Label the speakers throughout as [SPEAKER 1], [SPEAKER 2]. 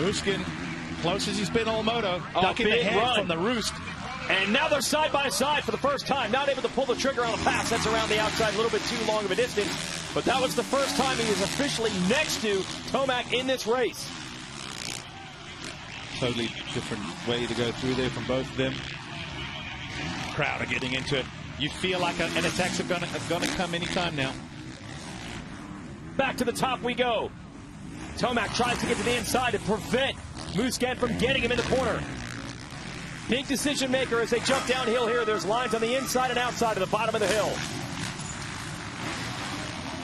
[SPEAKER 1] Musquin, close as he's been all moto, ducking the head
[SPEAKER 2] run
[SPEAKER 1] from the roost.
[SPEAKER 2] And now they're side by side for the first time. Not able to pull the trigger on a pass. That's around the outside, a little bit too long of a distance. But that was the first time he was officially next to Tomac in this race.
[SPEAKER 1] Totally different way to go through there from both of them. Crowd are getting into it. You feel like an attack's going to come anytime now.
[SPEAKER 2] Back to the top we go. Tomac tries to get to the inside to prevent Musquin from getting him in the corner. Big decision maker as they jump downhill here. There's lines on the inside and outside of the bottom of the hill.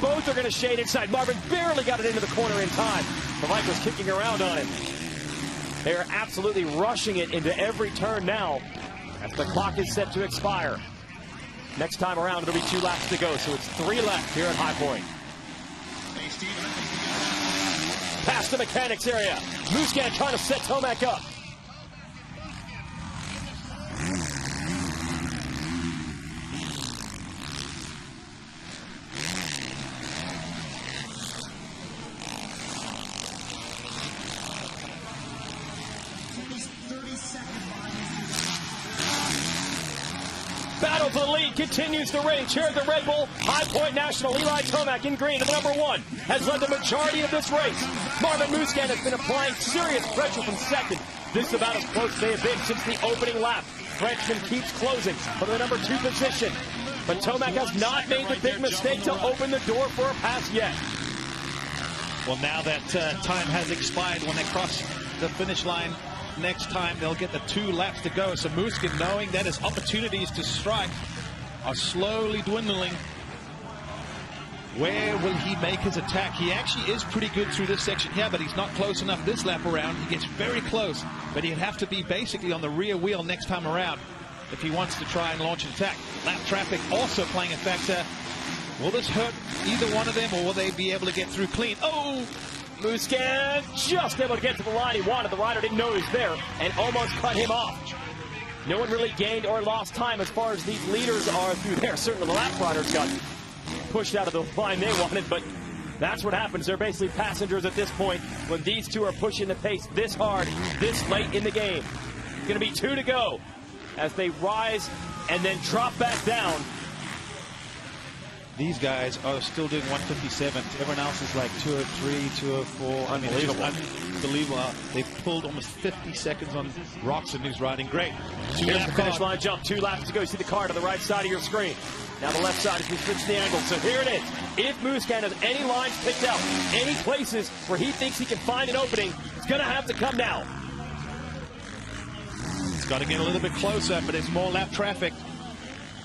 [SPEAKER 2] Both are going to shade inside. Marvin barely got it into the corner in time. The Mike was kicking around on him. They are absolutely rushing it into every turn now as the clock is set to expire. Next time around, it'll be 2 laps to go, so it's 3 left here at High Point. Past the mechanics area. Musquin trying to set Tomac up. Battle for the lead continues to rage here at the Red Bull High Point National. Eli Tomac in green at the number 1 has led the majority of this race. Marvin Musquin has been applying serious pressure from second. This is about as close as they have been since the opening lap. Frenchman keeps closing for the number 2 position. But Tomac has not made the big mistake to open the door for a pass yet.
[SPEAKER 1] Well, now that time has expired when they cross the finish line. Next time they'll get the 2 laps to go. So Musquin, knowing that his opportunities to strike are slowly dwindling. Where will he make his attack? He actually is pretty good through this section here, but he's not close enough this lap around. He gets very close, but he'd have to be basically on the rear wheel next time around if he wants to try and launch an attack. Lap traffic also playing a factor. Will this hurt either one of them, or will they be able to get through clean? Oh!
[SPEAKER 2] Musquin just able to get to the line he wanted. The rider didn't know he was there and almost cut him off. No one really gained or lost time as far as these leaders are through there. Certainly the lap riders got pushed out of the line they wanted, but that's what happens. They're basically passengers at this point when these two are pushing the pace this hard, this late in the game. It's going to be 2 to go as they rise and then drop back down.
[SPEAKER 1] These guys are still doing 157. Everyone else is like 203, 204.
[SPEAKER 2] Unbelievable.
[SPEAKER 1] I mean, unbelievable. They've pulled almost 50 seconds on Roxon, who's riding great.
[SPEAKER 2] Here's the finish line jump. 2 laps to go. You see the car to the right side of your screen. Now the left side as we switch the angle. So here it is. If Musquin has any lines picked out, any places where he thinks he can find an opening, it's going to have to come now.
[SPEAKER 1] It's got to get a little bit closer, but it's more lap traffic.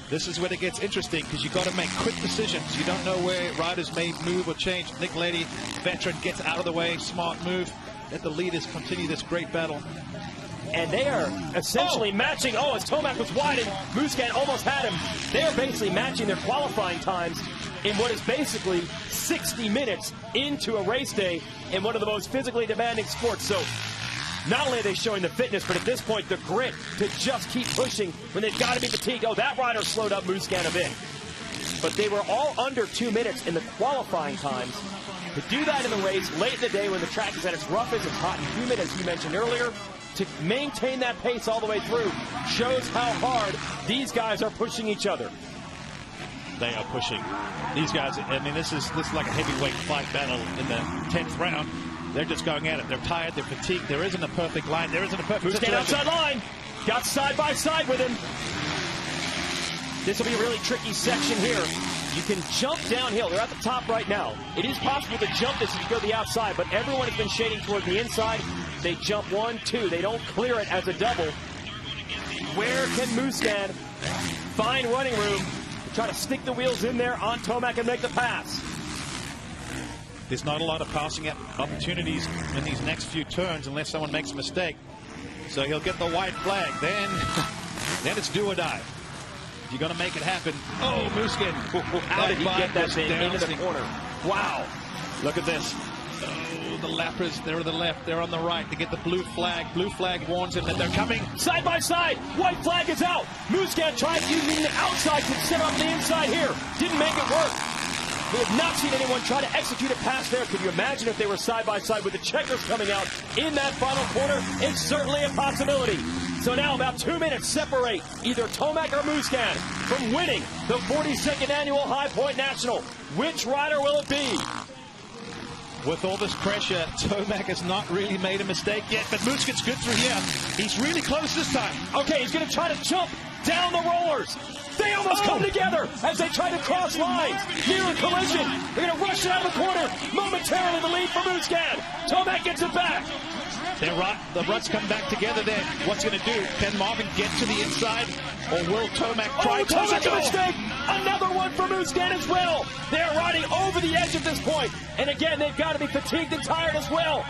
[SPEAKER 1] This is when it gets interesting because you've got to make quick decisions. You don't know where riders may move or change. Nick Lady, veteran, gets out of the way. Smart move. Let the leaders continue this great battle.
[SPEAKER 2] And they are essentially matching. Oh, as Tomac was wide and Musquin almost had him. They are basically matching their qualifying times in what is basically 60 minutes into a race day in one of the most physically demanding sports. So not only are they showing the fitness, but at this point, the grit to just keep pushing when they've got to be fatigued. Oh, that rider slowed up Musquin a bit. But they were all under 2 minutes in the qualifying times. To do that in the race late in the day when the track is at its roughest, it's hot and humid, as you mentioned earlier, to maintain that pace all the way through shows how hard these guys are pushing each other.
[SPEAKER 1] They are pushing. These guys, I mean, this is like a heavyweight fight battle in the 10th round. They're just going at it. They're tired. They're fatigued. There isn't a perfect line. There isn't a perfect
[SPEAKER 2] situation. Outside line. Got side by side with him. This will be a really tricky section here. You can jump downhill. They're at the top right now. It is possible to jump this if you go the outside, but everyone has been shading toward the inside. They jump 1, 2. They don't clear it as a double. Where can Musquin find running room to try to stick the wheels in there on Tomac and make the pass?
[SPEAKER 1] There's not a lot of passing opportunities in these next few turns unless someone makes a mistake. So he'll get the white flag. Then it's do or die. You're going to make it happen. Oh, Musquin.
[SPEAKER 2] How did he get that thing into the corner? Wow. Look at this.
[SPEAKER 1] Oh, the lappers, they're on the left, they're on the right. They get the blue flag. Blue flag warns them that they're coming.
[SPEAKER 2] Side by side. White flag is out. Musquin tried using the outside to set up the inside here. Didn't make it work. We have not seen anyone try to execute a pass there. Could you imagine if they were side by side with the checkers coming out in that final corner? It's certainly a possibility. So now about 2 minutes separate either Tomac or Musquin from winning the 42nd annual High Point National. Which rider will it be?
[SPEAKER 1] With all this pressure, Tomac has not really made a mistake yet, but Musquin's good through here. He's really close this time.
[SPEAKER 2] Okay, he's going to try to jump down the rollers. They almost come together as they try to cross lines. Near a collision. They're going to rush it out of the corner. Momentarily the lead for Musquin. Tomac gets it back.
[SPEAKER 1] The ruts come back together there. What's going to do? Can Marvin get to the inside, or will Tomac try?
[SPEAKER 2] Tomac a mistake! Another one for Musquin as well. They're riding over the edge at this point. And again, they've got to be fatigued and tired as well.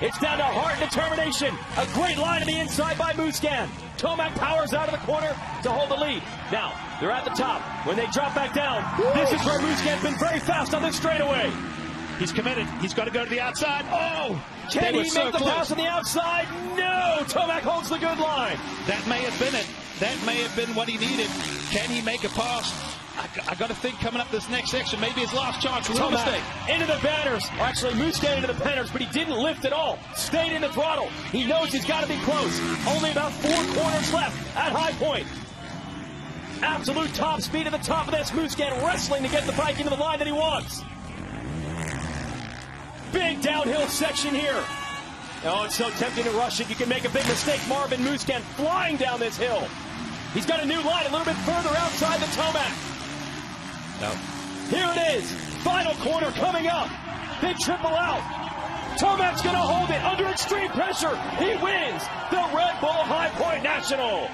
[SPEAKER 2] It's down to heart and determination. A great line on the inside by Musquin. Tomac powers out of the corner to hold the lead. Now, they're at the top. When they drop back down, this is where Musquin's been very fast on this straightaway.
[SPEAKER 1] He's committed. He's got to go to the outside. Oh!
[SPEAKER 2] Can he make the pass on the outside? No! Tomac holds the good line.
[SPEAKER 1] That may have been it. That may have been what he needed. Can he make a pass? I got to think coming up this next section, maybe his last chance. Little mistake.
[SPEAKER 2] Into the banners. Actually, Musquin into the banners, but he didn't lift at all. Stayed in the throttle. He knows he's got to be close. Only about 4 corners left at High Point. Absolute top speed at the top of this. Musquin wrestling to get the bike into the line that he wants. Big downhill section here. Oh, it's so tempting to rush it. You can make a big mistake. Marvin Musquin flying down this hill. He's got a new line a little bit further outside the Tomac.
[SPEAKER 1] No.
[SPEAKER 2] Here it is. Final corner coming up. They triple out. Tomac's going to hold it under extreme pressure. He wins the Red Bull High Point National.